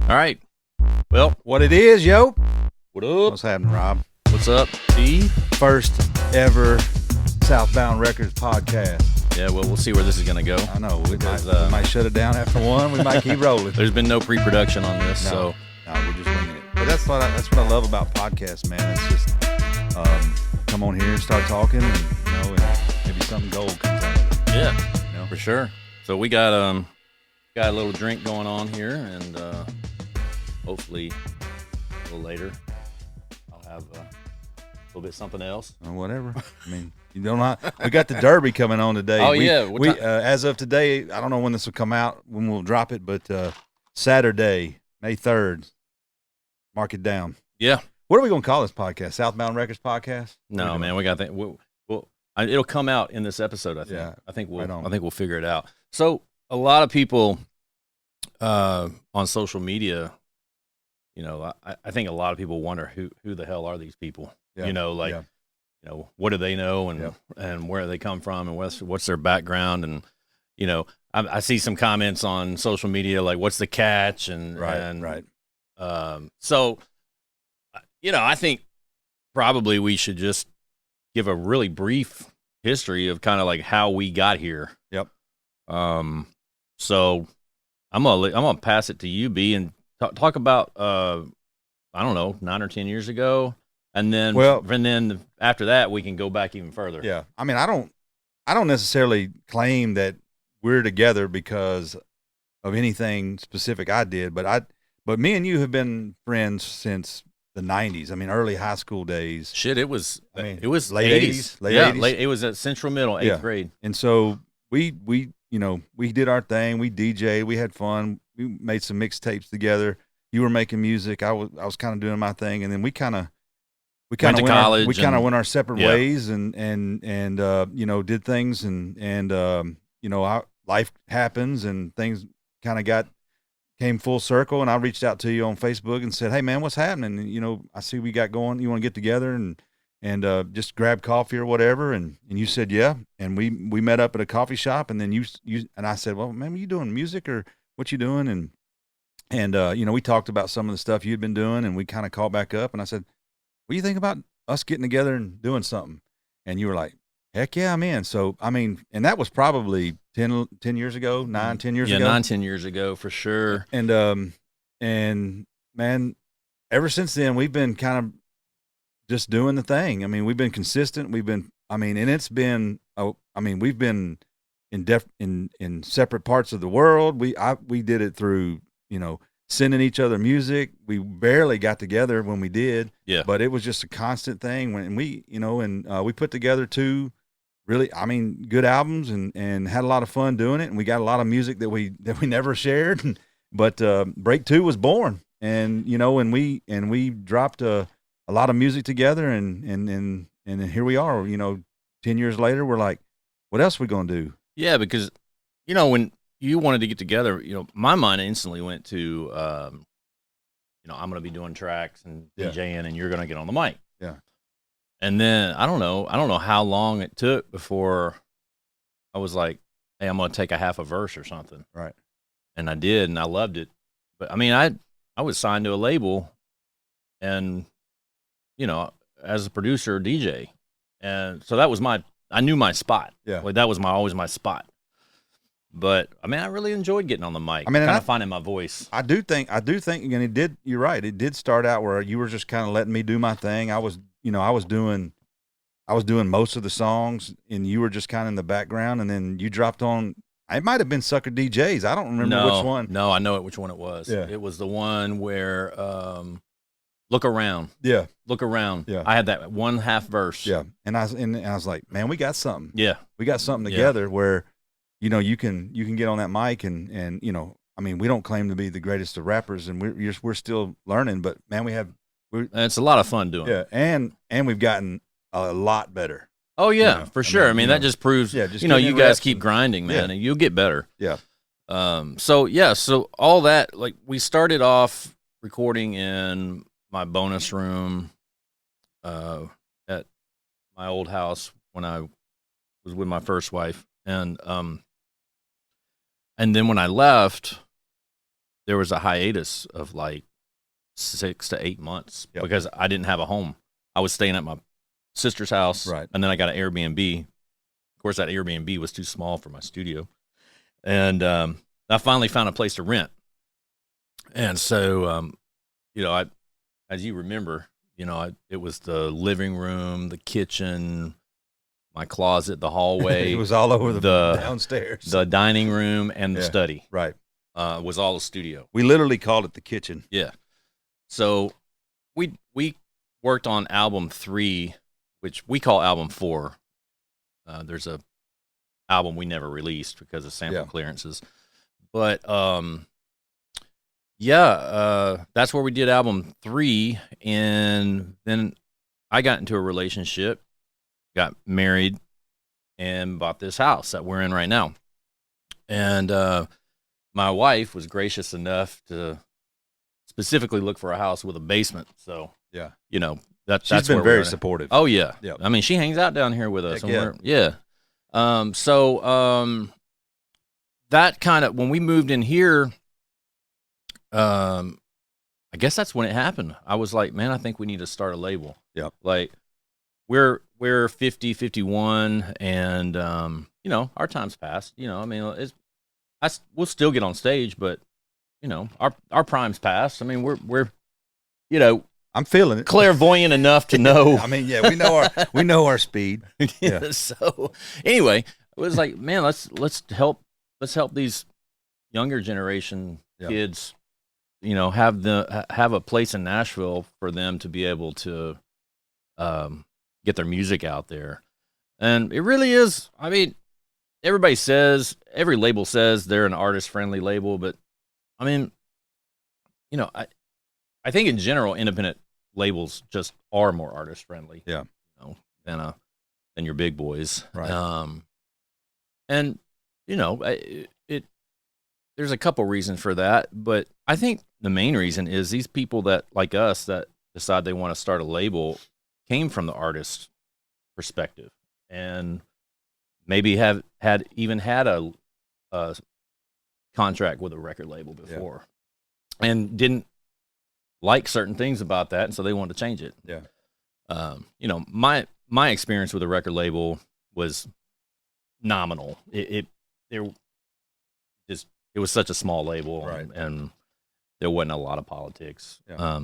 All right. Well, What it is, yo? what up? What's happening, Rob? What's up, Steve? First ever Southbound Records podcast. Yeah, well, we'll see where this is going to go. I know. We Because, might shut it down after one. We might keep rolling. There's been no pre-production on this, No, so we're just winging it. But that's what I love about podcasts, man. It's just come on here and start talking, and maybe something gold comes out of it. yeah, for sure. So we got a little drink going on here, and hopefully a little later I'll have a little bit something else. Or whatever. I mean, you don't know. We got the Derby coming on today. Oh, yeah. We as of today, I don't know when this will come out, when we'll drop it, but Saturday, May 3rd. Mark it down. Yeah. What are we going to call this podcast? Southbound Records Podcast? No, man, we got that. It'll come out in this episode, I think. Yeah, I think right on. we'll figure it out. So a lot of people on social media, I think a lot of people wonder who the hell are these people? Yeah. What do they know and Yep. and where they come from and what's their background, and I see some comments on social media like, what's the catch, and Right. so I think probably we should just give a really brief history of kind of like how we got here. Yep. So I'm gonna pass it to you, B, and talk about I don't know, 9 or 10 years ago, and then after that we can go back even further. Yeah. I mean, I don't necessarily claim that we're together because of anything specific I did, but me and you have been friends since the 90s. I mean, early high school days. Shit, it was late 80s. Late yeah, 80s. It was at Central Middle, 8th grade. And so we did our thing. We DJ'd. We had fun. We made some mixtapes together. You were making music. I was kind of doing my thing, and then we kind of Went to college went our separate Yeah. ways, and did things, and our life happens, and things kind of came full circle. And I reached out to you on Facebook and said, "Hey man, what's happening? And, I see we got going. You want to get together and just grab coffee or whatever?" And you said, "Yeah." And we met up at a coffee shop, and then you and I said, "Well, man, are you doing music or what you doing?" And we talked about some of the stuff you'd been doing, and we kind of caught back up, and I said, "What do you think about us getting together and doing something?" And you were like, "Heck yeah, I'm in." So, I mean, and that was probably 10 years ago, 10 years ago. Yeah, 9-10 years ago for sure. And man, ever since then, we've been kind of just doing the thing. I mean, we've been consistent. We've been in separate parts of the world. We did it through, sending each other music. We barely got together when we did. Yeah. But it was just a constant thing when we put together two really, good albums and had a lot of fun doing it. And we got a lot of music that we never shared. But Break 2 was born, and we dropped a lot of music together, and then here we are. 10 years later, we're like, what else are we gonna do? Yeah, because when you wanted to get together, my mind instantly went to I'm gonna be doing tracks and Yeah. DJing, and you're gonna get on the mic. Yeah. And then I don't know how long it took before I was like, hey, I'm gonna take a half a verse or something. Right. And I did, and I loved it. But I mean, I was signed to a label, and as a producer, DJ, and so that was I knew my spot. Yeah. Like that was always my spot. But I mean, I really enjoyed getting on the mic. Kind of finding my voice. I do think, and you're right. It did start out where you were just kind of letting me do my thing. I was doing most of the songs, and you were just kind of in the background, and then you dropped on. It might have been Sucker DJs. I don't remember which one. No, I know which one it was. Yeah. It was the one where Look Around. Yeah. Look Around. Yeah. I had that one half verse. Yeah. And I was like, man, we got something. Yeah. We got something together where, you can get on that mic and we don't claim to be the greatest of rappers, and we're still learning, but man, it's a lot of fun doing it. Yeah. And we've gotten a lot better. Oh yeah, for sure. I mean, that just proves, just you guys keep grinding, man, Yeah. and you'll get better. Yeah. So all that, like, we started off recording in my bonus room at my old house when I was with my first wife, and then when I left, there was a hiatus of like 6 to 8 months because I didn't have a home. I was staying at my sister's house, Right. and then I got an Airbnb. Of course, that Airbnb was too small for my studio, and I finally found a place to rent. And so, as you remember, it was the living room, the kitchen, my closet, the hallway. It was all over the downstairs. The dining room and the study. Right. Was all a studio. We literally called it the kitchen. Yeah. So we worked on album 3, which we call album 4. There's a album we never released because of sample clearances. But that's where we did album 3, and then I got into a relationship, got married, and bought this house that we're in right now. And my wife was gracious enough to specifically look for a house with a basement. So that's been where very supportive. Oh yeah. Yep. I mean, she hangs out down here with us. Heck yeah. That kind of, when we moved in here, I guess that's when it happened. I was like, man, I think we need to start a label. Yep. Like we're 50, 51, and our time's passed. I mean, we'll still get on stage, but our prime's passed. I mean, we're I'm feeling it. Clairvoyant enough to know. I mean, yeah, we know our speed. Yeah. So anyway, it was like, man, let's help these younger generation kids, have a place in Nashville for them to be able to get their music out there. And it really is. I mean, every label says they're an artist friendly label, but I mean, I think in general, independent labels just are more artist friendly. Yeah. Than your big boys. Right. And there's a couple reasons for that, but I think the main reason is these people that like us that decide they want to start a label came from the artist perspective and maybe have had a contract with a record label before and didn't like certain things about that, and so they wanted to change it. Yeah. My experience with a record label was nominal. It was such a small label, right, and there wasn't a lot of politics. Yeah.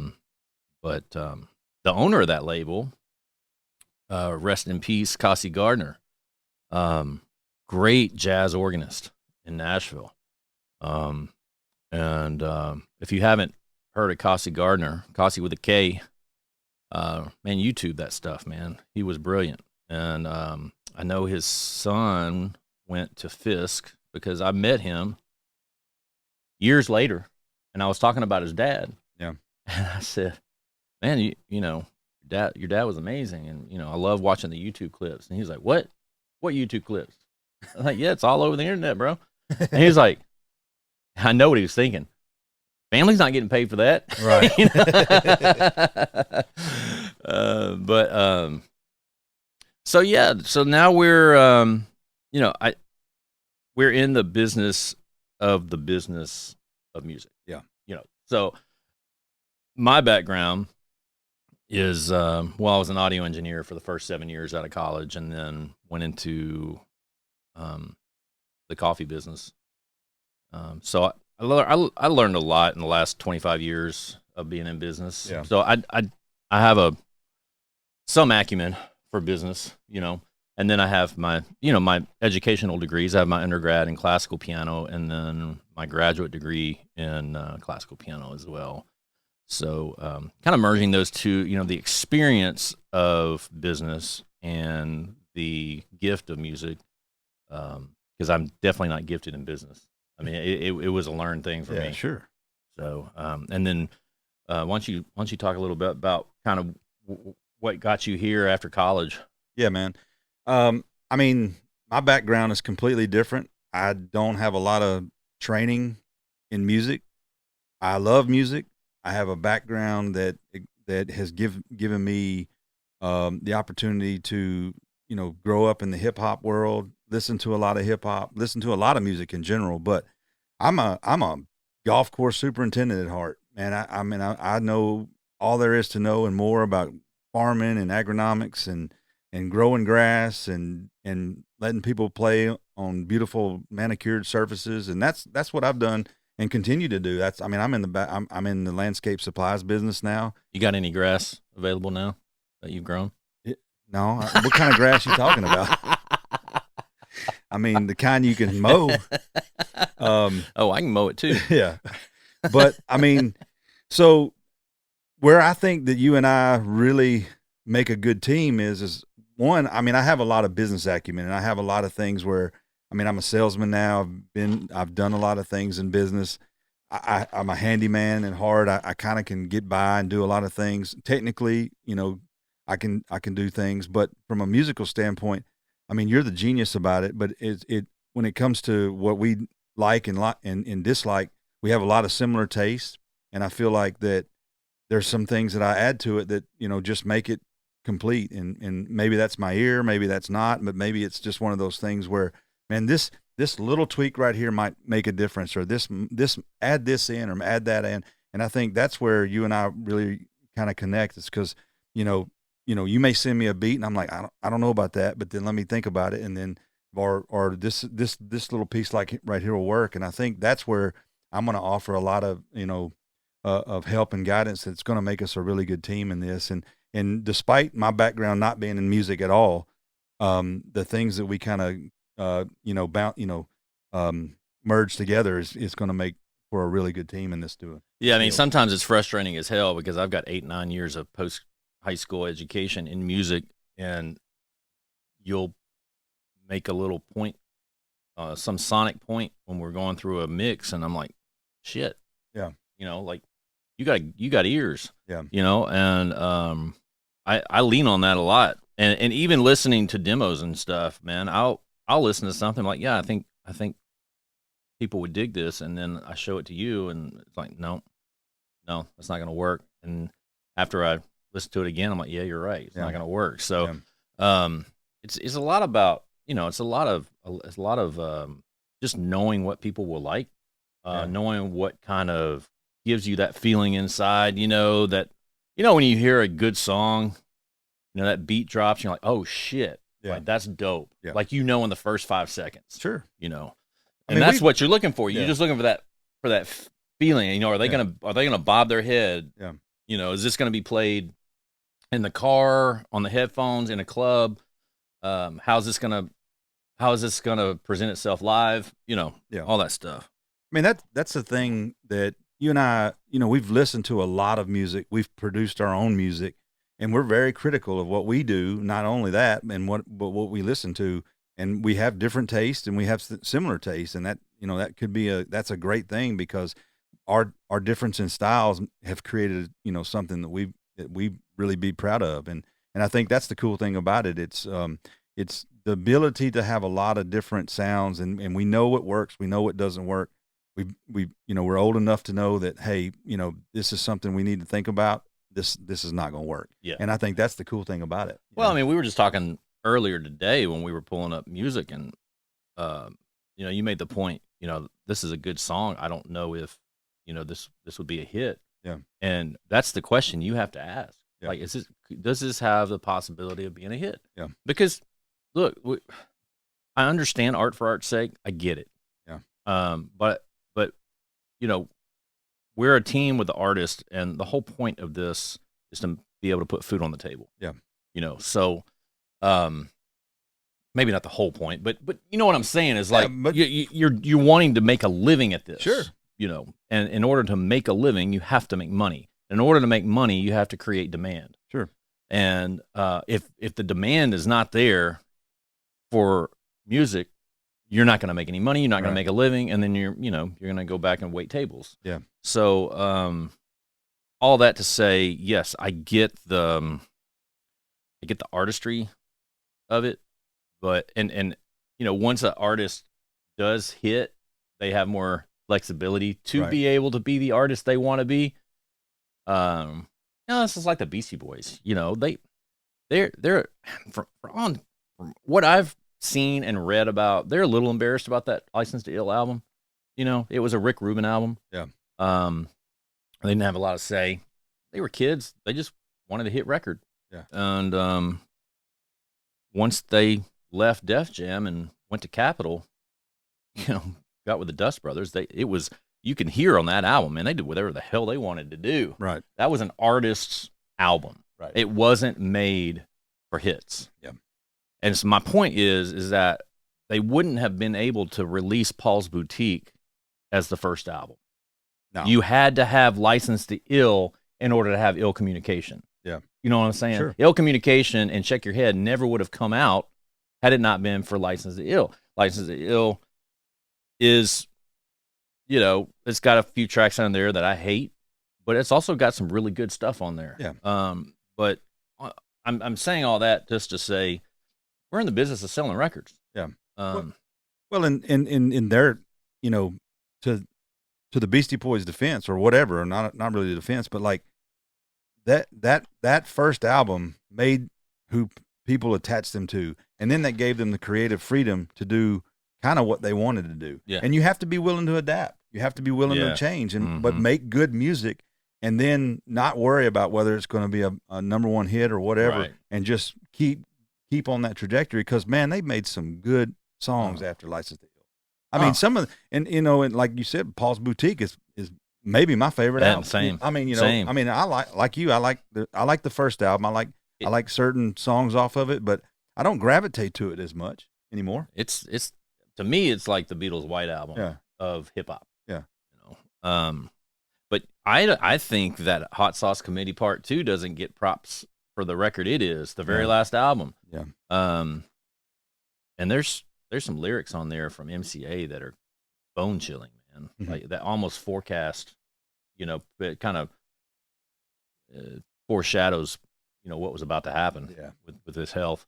But the owner of that label, rest in peace, Cassie Gardner, great jazz organist in Nashville. And if you haven't heard of Cassie Gardner, Cassie with a K, man, YouTube that stuff, man. He was brilliant. And I know his son went to Fisk because I met him years later, and I was talking about his dad. Yeah. And I said, man, your dad was amazing. And, I love watching the YouTube clips. And he's like, what YouTube clips? I'm like, yeah, it's all over the internet, bro. And he's like, I know what he was thinking. Family's not getting paid for that. Right. So now we're, we're in the business of music. Yeah. So my background is, I was an audio engineer for the first 7 years out of college, and then went into the coffee business. So I learned a lot in the last 25 years of being in business. Yeah. So I have some acumen for business, and then I have my educational degrees. I have my undergrad in classical piano, and then my graduate degree in classical piano as well. So kind of merging those two, the experience of business and the gift of music, because I'm definitely not gifted in business. I mean, it was a learned thing for me. Sure. So, and then why don't you talk a little bit about kind of what got you here after college? Yeah, man. I mean, my background is completely different. I don't have a lot of training in music. I love music. I have a background that has given me the opportunity to grow up in the hip hop world, listen to a lot of hip hop, listen to a lot of music in general. But I'm a golf course superintendent at heart, man. I mean, I know all there is to know and more about farming and agronomics and growing grass and letting people play on beautiful manicured surfaces, and that's what I've done and continue to do. That's, I mean, I'm in the landscape supplies business now. You got any grass available now that you've grown? No, what kind of grass you talking about? I mean, the kind you can mow. Oh, I can mow it too. Yeah, but I mean, so where I think that you and I really make a good team is one. I mean, I have a lot of business acumen, and I have a lot of things where, I mean, I'm a salesman now. I've done a lot of things in business. I'm a handyman at heart. I kind of can get by and do a lot of things. Technically, you know, I can do things, but from a musical standpoint, I mean, you're the genius about it. But it when it comes to what we like and dislike, we have a lot of similar tastes, and I feel like that there's some things that I add to it that, you know, just make it complete. And maybe that's my ear, maybe that's not, but maybe it's just one of those things where, man, this little tweak right here might make a difference, or this add this in or add that in. And I think that's where you and I really kind of connect. It's because, you know, you may send me a beat and I'm like, I don't know about that, but then let me think about it. And then, or this little piece like right here will work. And I think that's where I'm going to offer a lot of, you know, of help and guidance that's going to make us a really good team in this. And despite my background not being in music at all, the things that we kind of, merge together is going to make for a really good team in this doing. Yeah, I mean, sometimes it's frustrating as hell because I've got 8-9 years of post-high school education in music, and you'll make a little point, some sonic point when we're going through a mix, and I'm like, shit. Yeah. You know, like, you got ears. Yeah. You know, and I lean on that a lot. And even listening to demos and stuff, man, I'll listen to something like, yeah, I think people would dig this, and then I show it to you, and it's like, no, that's not going to work. And after I listen to it again, I'm like, yeah, you're right, it's not going to work. So, it's a lot about, you know, it's a lot of just knowing what people will like, knowing what kind of gives you that feeling inside, you know, that, you know, when you hear a good song, you know, that beat drops, you're like, oh shit. Yeah. Like, that's dope. Yeah. Like, you know, in the first 5 seconds. Sure. You know, and that's what you're looking for. You're just looking for that feeling. You know, are they gonna bob their head? Yeah. You know, is this gonna be played in the car, on the headphones, in a club? How is this gonna present itself live? You know, all that stuff. I mean, that's the thing that you and I, you know, we've listened to a lot of music. We've produced our own music. And we're very critical of what we do. Not only that, but what we listen to, and we have different tastes, and we have similar tastes, and that, you know, that could be that's a great thing, because our difference in styles have created, you know, something that we really be proud of, and I think that's the cool thing about it. It's the ability to have a lot of different sounds, and we know what works, we know what doesn't work. We you know, we're old enough to know that, hey, you know, this is something we need to think about. This is not going to work. Yeah. And I think that's the cool thing about it. Well, I mean, we were just talking earlier today when we were pulling up music, and, you know, you made the point, you know, this is a good song. I don't know if, you know, this would be a hit. Yeah. And that's the question you have to ask. Yeah. Like, does this have the possibility of being a hit? Yeah. Because look, I understand art for art's sake. I get it. Yeah. But, you know, we're a team with the artist, and the whole point of this is to be able to put food on the table. Yeah. You know, so maybe not the whole point, but you know what I'm saying is, like, you're wanting to make a living at this. Sure. You know, and in order to make a living, you have to make money. In order to make money, you have to create demand. Sure. And if the demand is not there for music, you're not going to make any money. You're not going to make a living, and then you're going to go back and wait tables. Yeah. So, all that to say, yes, I get the artistry of it, but and you know, once an artist does hit, they have more flexibility to be able to be the artist they want to be. You know, this is like the Beastie Boys. You know, they're from what I've seen and read about, they're a little embarrassed about that License to Ill album. You know, it was a Rick Rubin album. Yeah. They didn't have a lot of say. They were kids. They just wanted a hit record. Yeah. And once they left Def Jam and went to Capitol, you know, got with the Dust Brothers, you can hear on that album, man, they did whatever the hell they wanted to do. Right. That was an artist's album. Right. It wasn't made for hits. Yeah. And so my point is that they wouldn't have been able to release Paul's Boutique as the first album. No. You had to have License to Ill in order to have Ill Communication. Yeah. You know what I'm saying? Sure. Ill Communication and Check Your Head never would have come out had it not been for License to Ill. License to Ill is, you know, it's got a few tracks on there that I hate, but it's also got some really good stuff on there. Yeah. But I'm saying all that just to say we're in the business of selling records. Yeah. Well, in their, you know, to the Beastie Boys' defense or whatever, or not really the defense, but like that first album made who people attached them to, and then that gave them the creative freedom to do kind of what they wanted to do. Yeah. And you have to be willing to adapt. You have to be willing to change, and but make good music, and then not worry about whether it's going to be a number one hit or whatever, right. and just keep on that trajectory. Because man, they made some good songs after License to Ill. I mean, some of and you know, and like you said, Paul's Boutique is maybe my favorite album. Same. I mean, you know, Same. I mean, I like you. I like the first album. I like certain songs off of it, but I don't gravitate to it as much anymore. It's to me, it's like the Beatles' White Album of hip hop. Yeah. You know, but I think that Hot Sauce Committee Part 2 doesn't get props for the record it is, the very last album. Yeah. And there's some lyrics on there from MCA that are bone chilling, man. Like that almost forecast, you know, it kind of foreshadows, you know, what was about to happen with his health.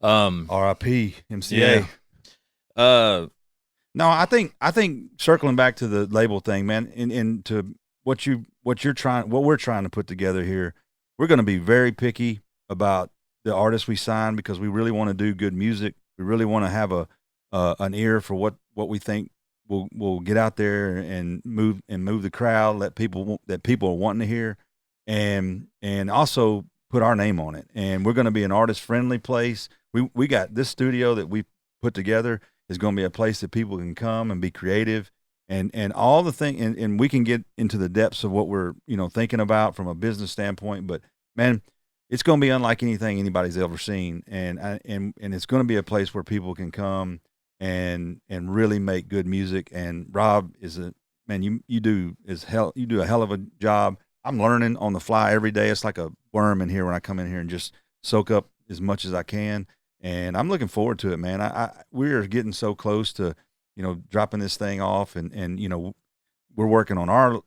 R.I.P. MCA. Yeah. No, I think circling back to the label thing, man, and to what we're trying to put together here, we're going to be very picky about the artists we sign because we really want to do good music. We really want to have an ear for what we think will get out there and move the crowd, that people are wanting to hear, and also put our name on it. And we're going to be an artist friendly place. We got this studio that we put together is going to be a place that people can come and be creative and all the thing, and we can get into the depths of what we're, you know, thinking about from a business standpoint. But man, it's going to be unlike anything anybody's ever seen, and it's going to be a place where people can come and really make good music. And Rob is you do a hell of a job. I'm learning on the fly every day. It's like a worm in here when I come in here and just soak up as much as I can. And I'm looking forward to it, man. We're getting so close to, you know, dropping this thing off, and you know, we're working on our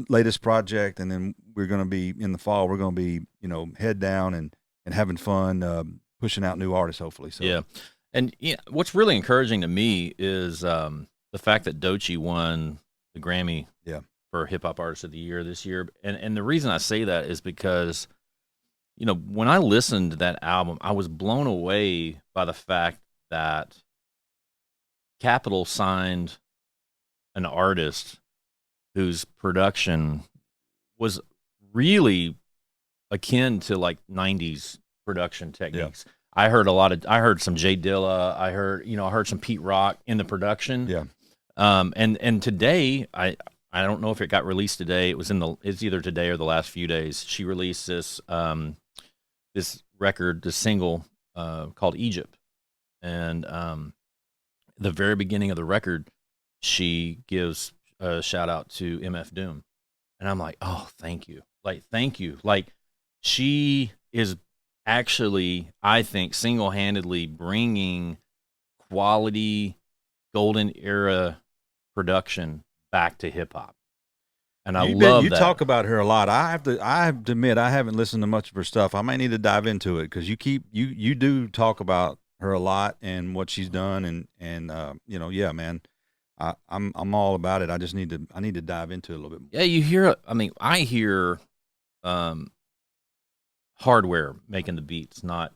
latest project, and then we're going to be in the fall. We're going to be, you know, head down and having fun, pushing out new artists, hopefully. So yeah, and what's really encouraging to me is the fact that Doechii won the Grammy for Hip Hop Artist of the Year this year, and the reason I say that is because, you know, when I listened to that album, I was blown away by the fact that Capitol signed an artist whose production was really akin to like 90s production techniques. Yeah. I heard some Jay Dilla, I heard some Pete Rock in the production. Yeah. And today, I don't know if it got released today. It's either today or the last few days. She released this record, this single called Egypt. And the very beginning of the record, she gives a shout out to MF Doom. And I'm like, oh, thank you. Like, thank you. Like, she is actually, I think, single-handedly bringing quality golden era production back to hip hop. And I love that. You talk about her a lot. I have to admit, I haven't listened to much of her stuff. I might need to dive into it because you do talk about her a lot and what she's done, and you know, yeah, man, I'm all about it. I need to dive into it a little bit more. Yeah, you hear. I mean, I hear hardware making the beats, not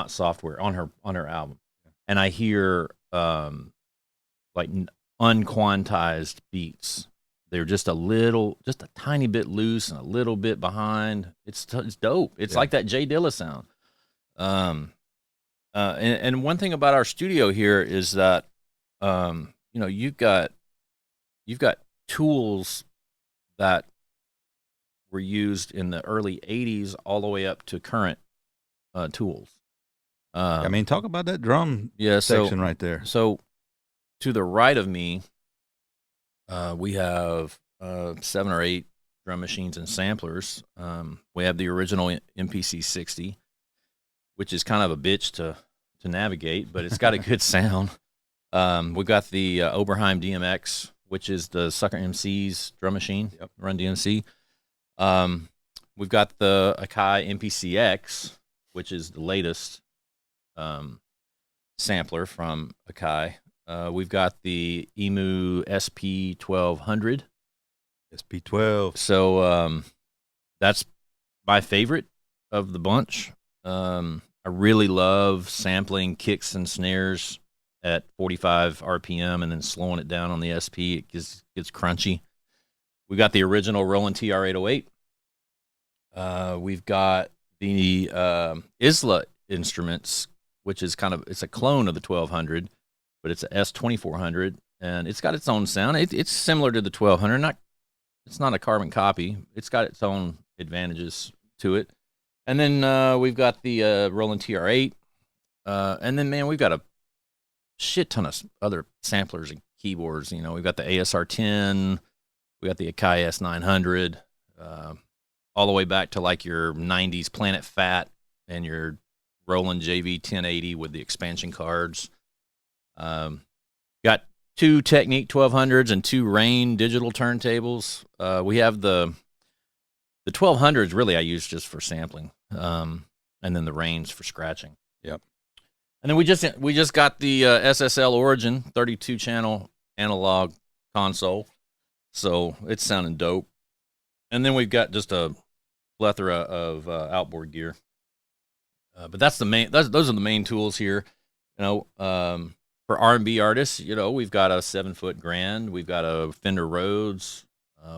software on her album, and I hear like unquantized beats. They're just a tiny bit loose and a little bit behind. It's dope. It's like that Jay Dilla sound. And one thing about our studio here is that, you've got tools that were used in the early '80s all the way up to current tools. I mean, talk about that drum section right there. So to the right of me, we have 7 or 8 drum machines and samplers. We have the original MPC 60, which is kind of a bitch to navigate, but it's got a good sound. We've got the Oberheim DMX, which is the Sucker MC's drum machine, Run DMC. We've got the Akai MPCX, which is the latest sampler from Akai. We've got the Emu SP 1200. SP12. So that's my favorite of the bunch. I really love sampling kicks and snares at 45 RPM and then slowing it down on the SP. It gets crunchy. We got the original Roland TR-808. We've got the Isla Instruments, which is it's a clone of the 1200, but it's a S2400, and it's got its own sound. It's similar to the 1200. It's not a carbon copy. It's got its own advantages to it. And then we've got the Roland TR-8. And then, man, we've got a shit ton of other samplers and keyboards. We've got the ASR-10. We got the Akai S900. All the way back to like your 90s Planet Fat and your Roland JV 1080 with the expansion cards. Got 2 Technique 1200s and 2 Rain digital turntables. We have the 1200s really I use just for sampling, and then the Rains for scratching. Yep. And then we just got the SSL Origin 32 channel analog console, so it's sounding dope. And then we've got just a plethora of outboard gear. But that's the main. Those are the main tools here. For R&B artists, we've got a 7-foot Grand. We've got a Fender Rhodes.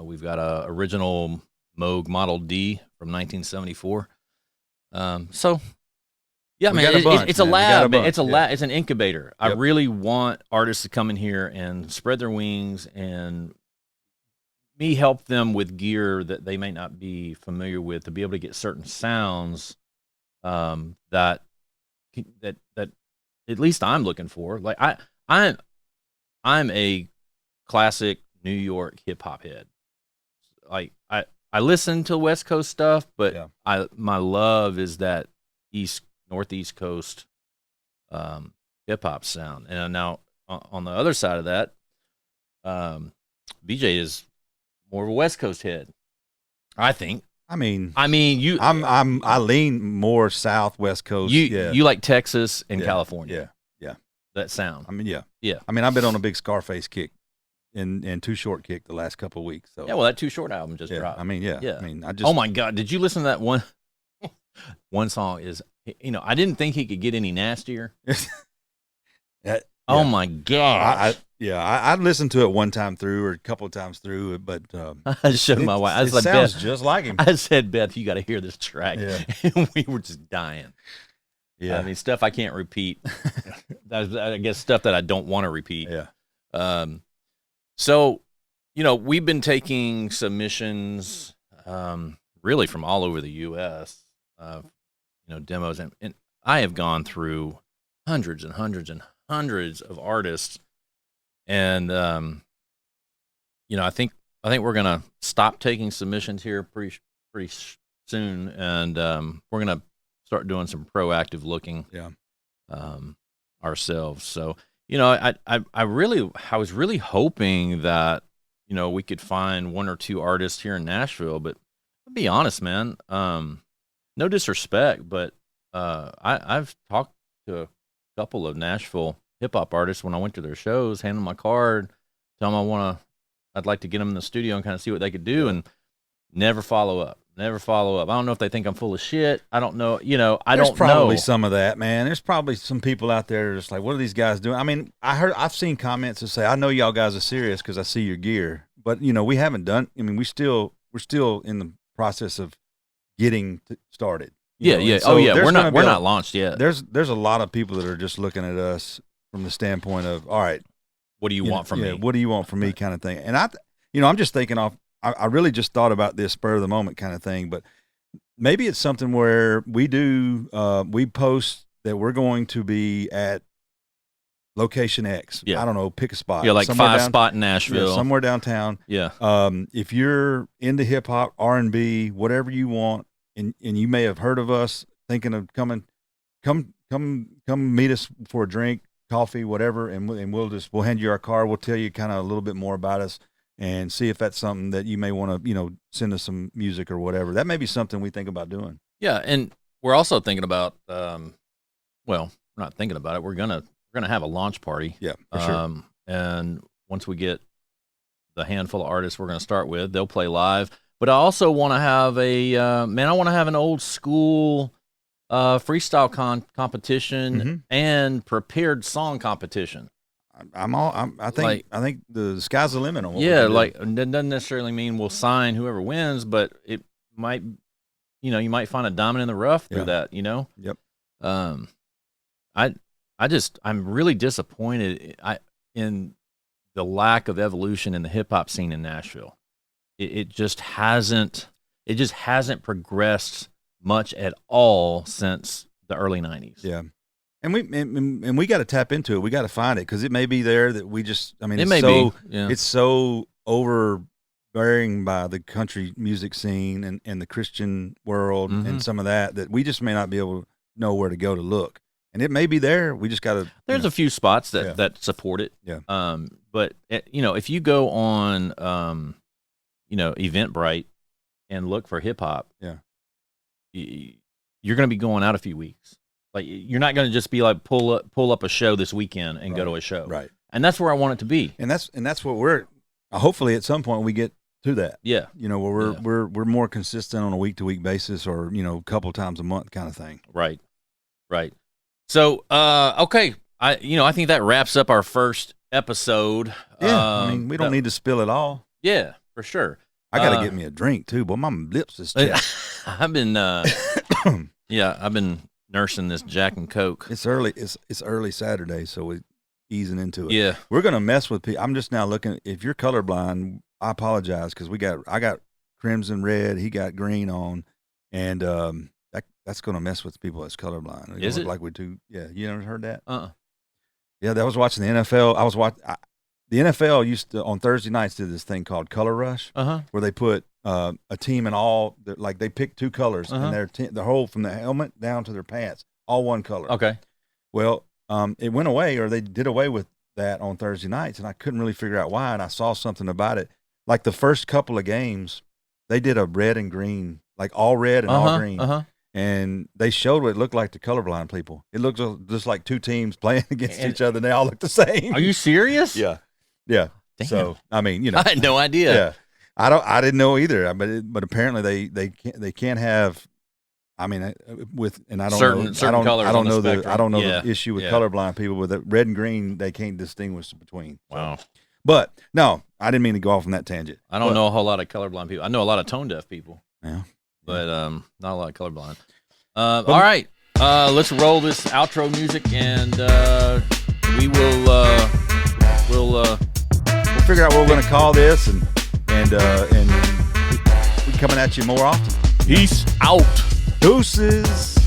We've got a original Moog Model D from 1974. So, yeah, man, it's a lab. It's a lab. It's an incubator. Yep. I really want artists to come in here and spread their wings, and me help them with gear that they may not be familiar with to be able to get certain sounds that at least I'm looking for. Like I'm a classic New York hip hop head. Like I listen to West Coast stuff, but my love is that Northeast Coast hip hop sound. And now on the other side of that, BJ is more of a West Coast head, I think. I mean, you. I lean more South West Coast. You like Texas and California. Yeah. That sound. I mean, yeah. Yeah. I mean, I've been on a big Scarface kick and Too Short kick the last couple of weeks. So yeah, well, that Too Short album just dropped. I mean, yeah. I mean, oh my God, did you listen to that one? One song is, I didn't think he could get any nastier. Oh my God. I listened to it one time through or a couple of times through, but I showed my wife. I was like, sounds Beth, just like him. I said, Beth, you got to hear this track. Yeah. And we were just dying. Yeah. I mean, stuff I can't repeat. That's, I guess, stuff that I don't want to repeat. Yeah. So, we've been taking submissions really from all over the U.S., demos. And I have gone through hundreds and hundreds and hundreds of artists. And, I think we're going to stop taking submissions here pretty soon. And we're going to start doing some proactive looking ourselves. So, I was really hoping that, we could find 1 or 2 artists here in Nashville, but I'll be honest, man, no disrespect, but I've talked to a couple of Nashville hip hop artists when I went to their shows, hand them my card, tell them I'd like to get them in the studio and kind of see what they could do, and never follow up. Never follow up. I don't know if they think I'm full of shit. I don't know. You know, There's probably some of that, man. There's probably some people out there that are just like, what are these guys doing? I mean, I've seen comments that say, I know y'all guys are serious because I see your gear. But, you know, we haven't done, I mean, we're still in the process of getting started. Yeah. So we're not launched yet. There's a lot of people that are just looking at us from the standpoint of, all right, what do you want from me? What do you want from me kind of thing. And I'm just thinking I really just thought about this spur of the moment kind of thing, but maybe it's something where we post that we're going to be at location X. Yeah. I don't know, pick a spot. Yeah, like 5 spot in Nashville. Yeah, somewhere downtown. Yeah. If you're into hip hop, R&B, whatever you want, and you may have heard of us, thinking of coming, come meet us for a drink, coffee, whatever, and we'll hand you our card. We'll tell you kind of a little bit more about us and see if that's something that you may want to, send us some music or whatever. That may be something we think about doing. Yeah, and we're also thinking about, we're not thinking about it. We're gonna have a launch party. Yeah, for sure. And once we get the handful of artists we're gonna start with, they'll play live. But I also want to have I want to have an old school freestyle competition and prepared song competition. I think the sky's the limit on what that doesn't necessarily mean we'll sign whoever wins, but it might, you might find a diamond in the rough through that, Yep. I'm really disappointed in the lack of evolution in the hip hop scene in Nashville. It just hasn't progressed much at all since the early 90s. Yeah. And we got to tap into it. We got to find it because it may be there that we just. I mean, it's so overbearing by the country music scene and the Christian world and some of that we just may not be able to know where to go to look. And it may be there. We just got to. There's a few spots that support it. Yeah. But if you go on, Eventbrite and look for hip hop, you're going to be going out a few weeks. Like, you're not going to just be like pull up a show this weekend and go to a show. Right. And that's where I want it to be. And that's what we're hopefully at some point we get to that. Yeah. Where we're more consistent on a week to week basis or, a couple times a month kind of thing. Right. Right. So, okay. I think that wraps up our first episode. Yeah. We don't need to spill it all. Yeah, for sure. I got to get me a drink too, but my lips is chapped. I've been nursing this Jack and Coke. It's early. It's early Saturday, so we're easing into it. Yeah, we're gonna mess with people. I'm just now looking. If you're colorblind, I apologize because I got crimson red. He got green on, and that's gonna mess with people that's colorblind. Is it like we do? Yeah, you never heard that? Yeah, I was watching the NFL. The NFL used to on Thursday nights did this thing called Color Rush, where they put a team in all they pick 2 colors and their whole from the helmet down to their pants, all one color. Okay. Well, it went away, or they did away with that on Thursday nights, and I couldn't really figure out why. And I saw something about it. Like the first couple of games, they did a red and green, like all red and all green. And they showed what it looked like to colorblind people. It looked just like 2 teams playing against each other, and they all look the same. Are you serious? Yeah. Yeah. Damn. So I had no idea. Yeah. I didn't know either. But apparently they can't have. Certain colors. I don't know the the issue with colorblind people with the red and green. They can't distinguish between. Wow. But no, I didn't mean to go off on that tangent. I don't know a whole lot of colorblind people. I know a lot of tone deaf people. Yeah. But not a lot of colorblind. All right. Let's roll this outro music, and we will. We'll figure out what we're going to call this, and we're coming at you more often. Peace out. Deuces.